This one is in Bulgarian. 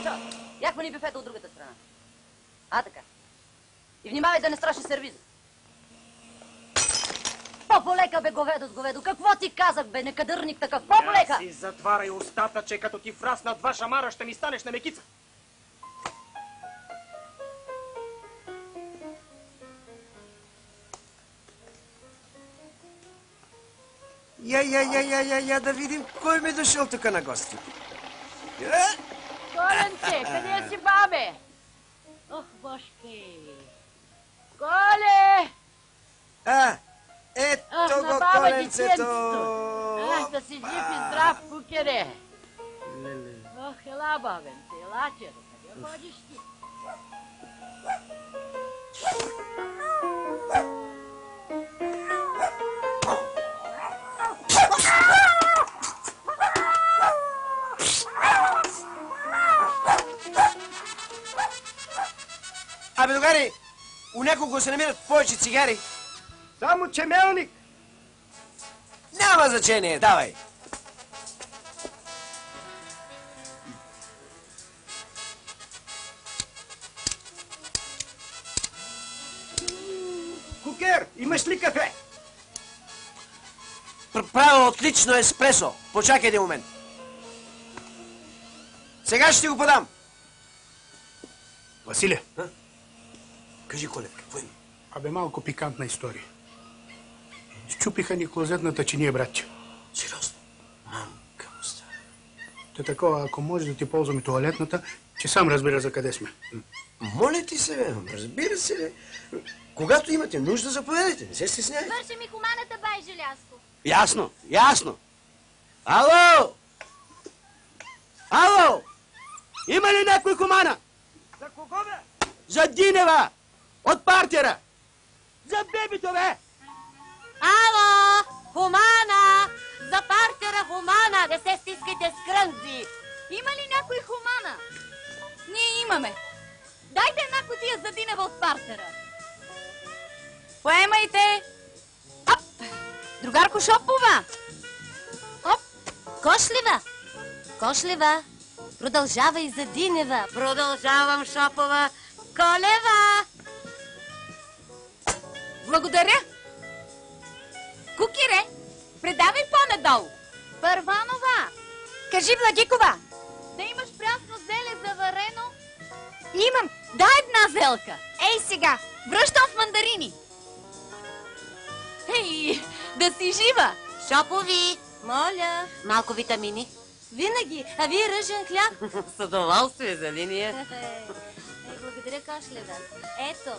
чао. Яхме ни бюфета от другата страна. Така. И внимавай да не страши сервиза. По-полека, бе, говедо с говедо. Какво ти казах, бе, некадърник такъв? По-полека! Си затваряй устата, че като ти фраснат два шамара, ще ми станеш на мекица. Я да видим кой ми е дошъл тук на гости. Коленце, къде си, бабе? Ох, бошки. Коле! Ето го коленцето! Да си жив и здрав, кукере. Ох, ела, бабенце, ела, че, къде ходиш ти? Абе, догари, у някого се намират повече цигари. Само че мелник. Няма значение, давай. Кукер, имаш ли кафе? Правя отлично еспресо. Почакай един момент. Сега ще ти го подам. Василе. Кажи, Колев, какво има? Абе, малко пикантна история. Счупиха ни клозетната чиния, братче. Сериозно? Мамка му става. Та такова, ако може да ти ползваме туалетната, че сам разбира за къде сме. Моля ти се, бе, разбира се, бе. Когато имате нужда, заповядайте, не се стесняйте. Свърши ми хуманата, бай, Желязко. Ясно, ясно. Ало! Ало! Има ли някой хумана? За кого, бе? За Динева! От партера! За бебито, бе! Ало! Хумана! За партера хумана! Не се стискайте с крънзи! Има ли някой хумана? Ние имаме. Дайте една кутия за Динева от партера. Поемайте! Оп! Другарко Шопова! Оп! Кошлева! Кошлева! Продължавай за Динева! Продължавам, Шопова! Колева! Благодаря. Кукире, предавай по-надолу. Първанова. Кажи, Владикова! Да имаш прясно зеле заварено. Имам! Дай една зелка. Ей сега! Връщам в мандарини. Ей, да си жива. Шопови! Моля! Малко витамини. Винаги! А вие ръжен хляб? С удоволствие за линия. Благодаря, Кошлева. Ето,